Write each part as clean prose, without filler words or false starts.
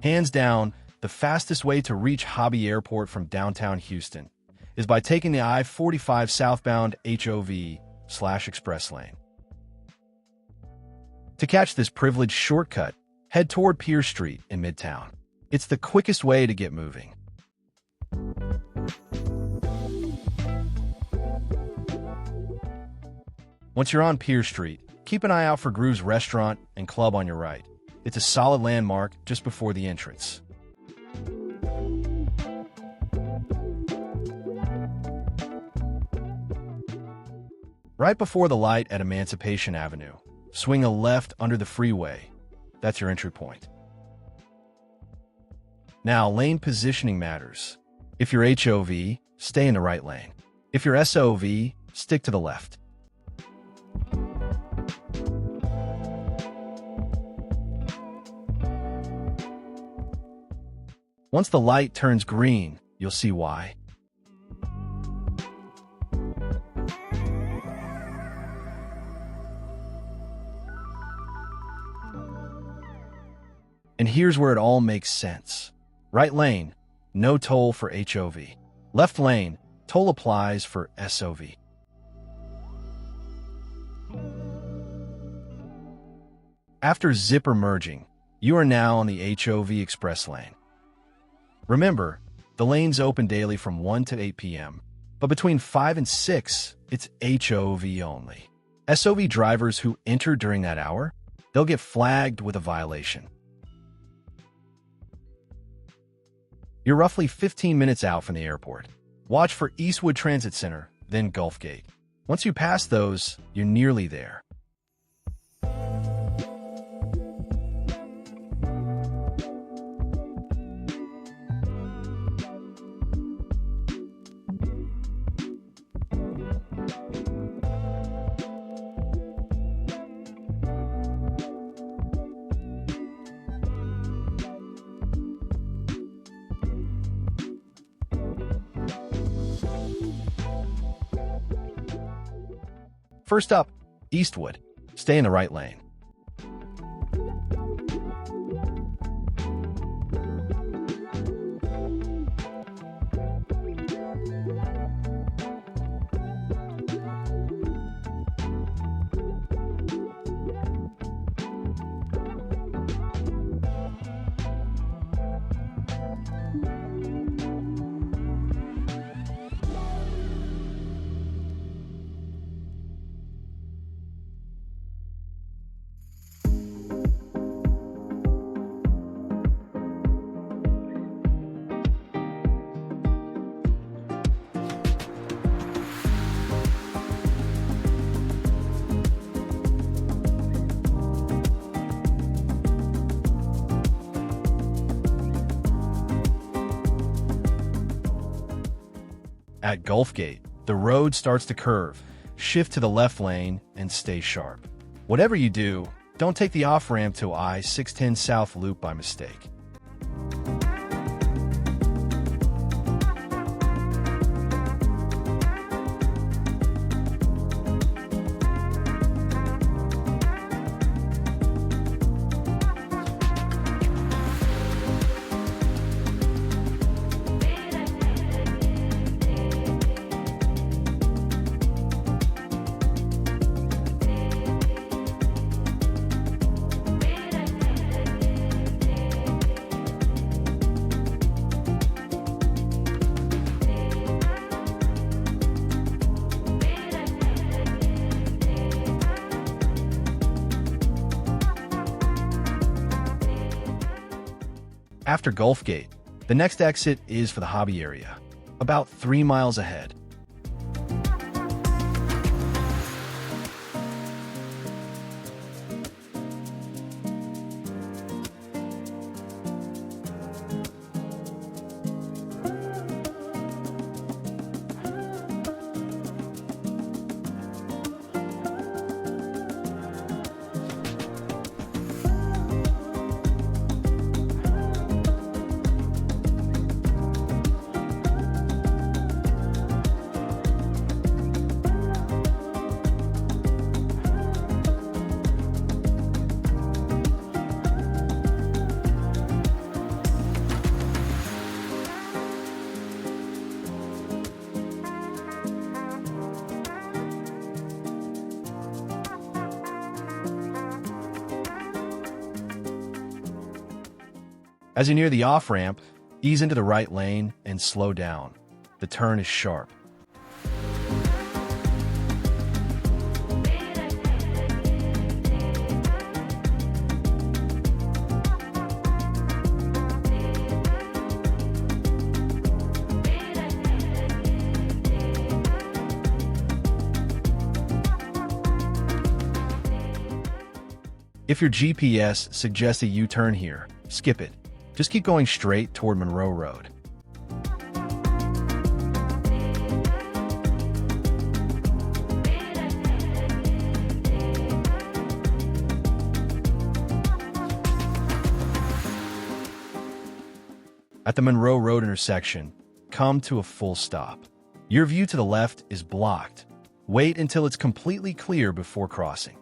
Hands down, the fastest way to reach Hobby Airport from downtown Houston is by taking the I-45 Southbound HOV/express lane. To catch this privileged shortcut, head toward Pier Street in Midtown. It's the quickest way to get moving. Once you're on Pier Street, keep an eye out for Groove's Restaurant and Club on your right. It's a solid landmark just before the entrance. Right before the light at Emancipation Avenue, swing a left under the freeway. That's your entry point. Now, lane positioning matters. If you're HOV, stay in the right lane. If you're SOV, stick to the left. Once the light turns green, you'll see why. And here's where it all makes sense. Right lane, no toll for HOV. Left lane, toll applies for SOV. After zipper merging, you are now on the HOV express lane. Remember, the lanes open daily from 1 to 8 p.m., but between 5 and 6, it's HOV only. SOV drivers who enter during that hour, they'll get flagged with a violation. You're roughly 15 minutes out from the airport. Watch for Eastwood Transit Center, then Gulfgate. Once you pass those, you're nearly there. First up, Eastwood. Stay in the right lane. At Gulfgate, the road starts to curve. Shift to the left lane and stay sharp. Whatever you do, don't take the off-ramp to I-610 South Loop by mistake. After Gulfgate, the next exit is for the Hobby area, about 3 miles ahead. As you near the off-ramp, ease into the right lane and slow down. The turn is sharp. If your GPS suggests a U-turn here, skip it. Just keep going straight toward Monroe Road. At the Monroe Road intersection, come to a full stop. Your view to the left is blocked. Wait until it's completely clear before crossing.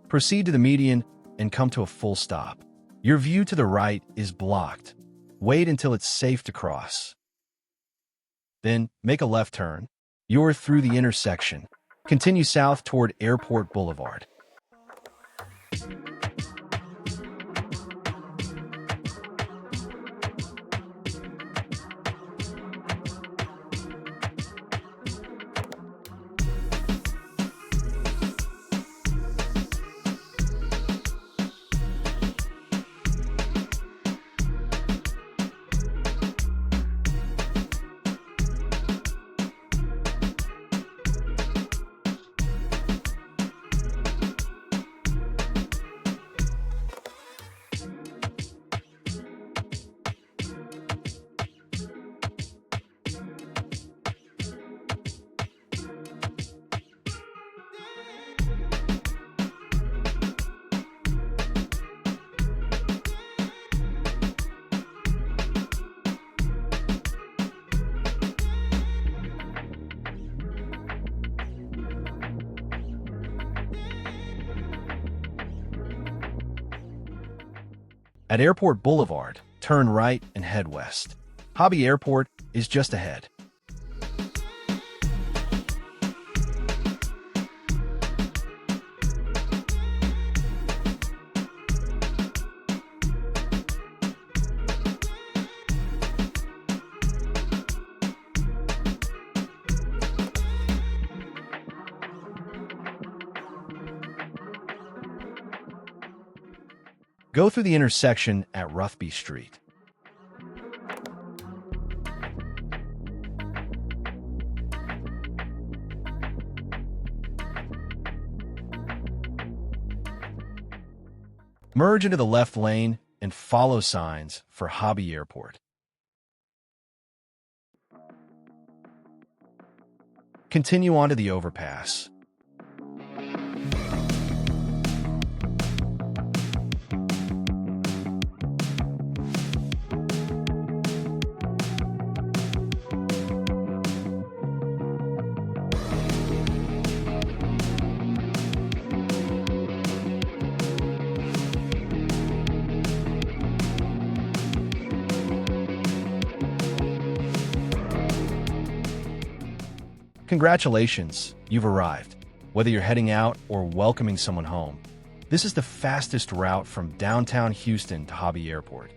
Proceed to the median and come to a full stop. Your view to the right is blocked. Wait until it's safe to cross. Then, make a left turn. You're through the intersection. Continue south toward Airport Boulevard. At Airport Boulevard, turn right and head west. Hobby Airport is just ahead. Go through the intersection at Rothby Street. Merge into the left lane and follow signs for Hobby Airport. Continue on to the overpass. Congratulations, you've arrived. Whether you're heading out or welcoming someone home, this is the fastest route from downtown Houston to Hobby Airport.